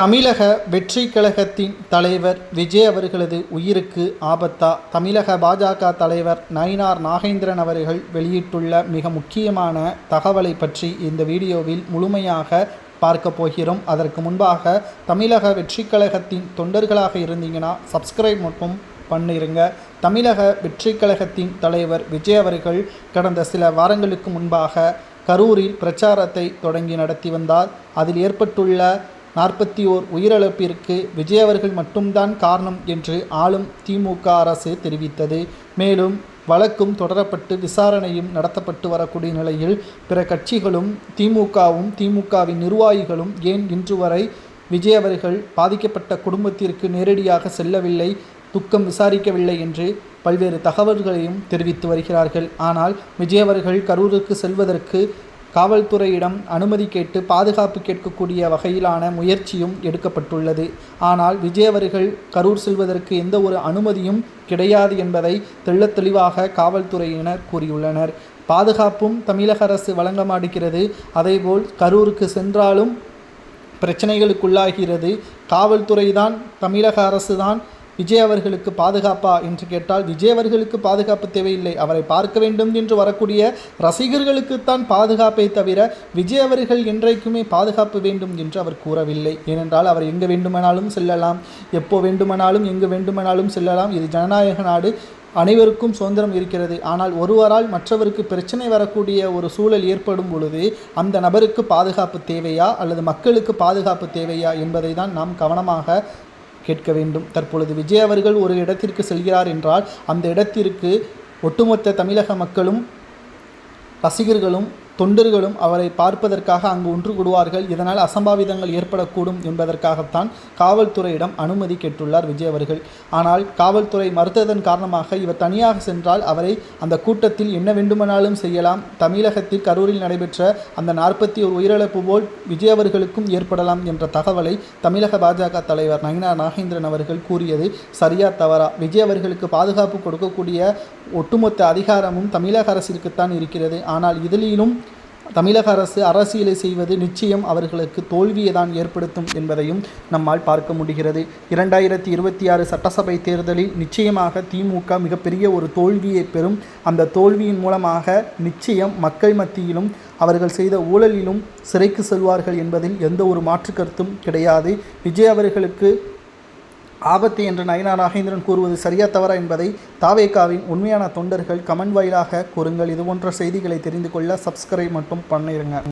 தமிழக வெற்றி கழகத்தின் தலைவர் விஜய் அவர்களது உயிருக்கு ஆபத்தா? தமிழக பாஜக தலைவர் நயினார் நாகேந்திரன் அவர்கள் வெளியிட்டுள்ள மிக முக்கியமான தகவலை பற்றி இந்த வீடியோவில் முழுமையாக பார்க்க போகிறோம். அதற்கு முன்பாக தமிழக வெற்றி கழகத்தின் தொண்டர்களாக இருந்தீங்கன்னா சப்ஸ்கிரைப் மட்டும் பண்ணிருங்க. தமிழக வெற்றி கழகத்தின் தலைவர் விஜய் அவர்கள் கடந்த சில வாரங்களுக்கு முன்பாக கரூரில் பிரச்சாரத்தை தொடங்கி நடத்தி வந்தார். அதில் ஏற்பட்டுள்ள 41 உயிரிழப்பிற்கு விஜய் அவர்கள் மட்டும்தான் காரணம் என்று ஆளும் திமுக அரசு தெரிவித்தது. மேலும் வழக்கும் தொடரப்பட்டு விசாரணையும் நடத்தப்பட்டு வரக்கூடிய நிலையில் பிற கட்சிகளும் திமுகவின் நிர்வாகிகளும் ஏன் இன்று வரை விஜய் அவர்கள் பாதிக்கப்பட்ட குடும்பத்திற்கு நேரடியாக செல்லவில்லை, துக்கம் விசாரிக்கவில்லை என்று பல்வேறு தகவல்களையும் தெரிவித்து வருகிறார்கள். ஆனால் விஜய் அவர்கள் கரூருக்கு செல்வதற்கு காவல்துறையிடம் அனுமதி கேட்டு பாதுகாப்பு கேட்கக்கூடிய வகையிலான முயற்சியும் எடுக்கப்பட்டுள்ளது. ஆனால் விஜய் அவர்கள் கரூர் செல்வதற்கு எந்த ஒரு அனுமதியும் கிடையாது என்பதை தெள்ளத் தெளிவாக காவல்துறையினர் கூறியுள்ளனர். பாதுகாப்பும் தமிழக அரசு வழங்க மாட்டுகிறது. அதேபோல் கரூருக்கு சென்றாலும் பிரச்சனைகளுக்குள்ளாகிறது. காவல்துறை தான், தமிழக அரசு தான் விஜய் அவர்களுக்கு பாதுகாப்பா என்று கேட்டால் விஜய் அவர்களுக்கு பாதுகாப்பு தேவையில்லை. அவரை பார்க்க வேண்டும் என்று வரக்கூடிய ரசிகர்களுக்குத்தான் பாதுகாப்பை தவிர விஜய் அவர்கள் என்றைக்குமே பாதுகாப்பு வேண்டும் என்று அவர் கூறவில்லை. ஏனென்றால் அவர் எங்கு வேண்டுமானாலும் செல்லலாம், எப்போ வேண்டுமானாலும் எங்கு வேண்டுமானாலும் செல்லலாம். இது ஜனநாயக நாடு, அனைவருக்கும் சுதந்திரம் இருக்கிறது. ஆனால் ஒருவரால் மற்றவருக்கு பிரச்சனை வரக்கூடிய ஒரு சூழல் ஏற்படும் பொழுது அந்த நபருக்கு பாதுகாப்பு தேவையா அல்லது மக்களுக்கு பாதுகாப்பு தேவையா என்பதை தான் நாம் கவனமாக கேட்க வேண்டும். தற்பொழுது விஜய் அவர்கள் ஒரு இடத்திற்கு செல்கிறார் என்றால் அந்த இடத்திற்கு ஒட்டுமொத்த தமிழக மக்களும் ரசிகர்களும் தொண்டர்களும் அவரை பார்ப்பதற்காக அங்கு ஒன்று கூடுவார்கள். இதனால் அசம்பாவிதங்கள் ஏற்படக்கூடும் என்பதற்காகத்தான் காவல்துறையிடம் அனுமதி கேட்டுள்ளார் விஜய் அவர்கள். ஆனால் காவல்துறை மறுத்ததன் காரணமாக இவர் தனியாக சென்றால் அவரை அந்த கூட்டத்தில் என்ன வேண்டுமானாலும் செய்யலாம். தமிழகத்தில் கரூரில் நடைபெற்ற அந்த 41 உயிரிழப்பு போல் விஜய் அவர்களுக்கும் ஏற்படலாம் என்ற தகவலை தமிழக பாஜக தலைவர் நயினார் நாகேந்திரன் அவர்கள் கூறியது சரியா தவறா? விஜய் அவர்களுக்கு பாதுகாப்பு கொடுக்கக்கூடிய ஒட்டுமொத்த அதிகாரமும் தமிழக அரசிற்குத்தான் இருக்கிறது. ஆனால் இதிலும் தமிழக அரசு அரசியலை செய்வது நிச்சயம் அவர்களுக்கு தோல்வியை தான் ஏற்படுத்தும் என்பதையும் நம்மால் பார்க்க முடிகிறது. 2026 சட்டசபை தேர்தலில் நிச்சயமாக திமுக மிகப்பெரிய ஒரு தோல்வியை பெறும். அந்த தோல்வியின் மூலமாக நிச்சயம் மக்கள் மத்தியிலும் அவர்கள் செய்த ஊழலிலும் சிறைக்கு செல்வார்கள் என்பதில் எந்த ஒரு மாற்று கருத்தும் கிடையாது. விஜய் அவர்களுக்கு ஆபத்து என்று நயினார் நாகேந்திரன் கூறுவது சரியா தவறா என்பதை தாவேகாவின் உண்மையான தொண்டர்கள் கமெண்ட் வாயிலாக கூறுங்கள். இது போன்ற செய்திகளை தெரிந்து கொள்ள சப்ஸ்கிரைப் மட்டும் பண்ணிருங்க.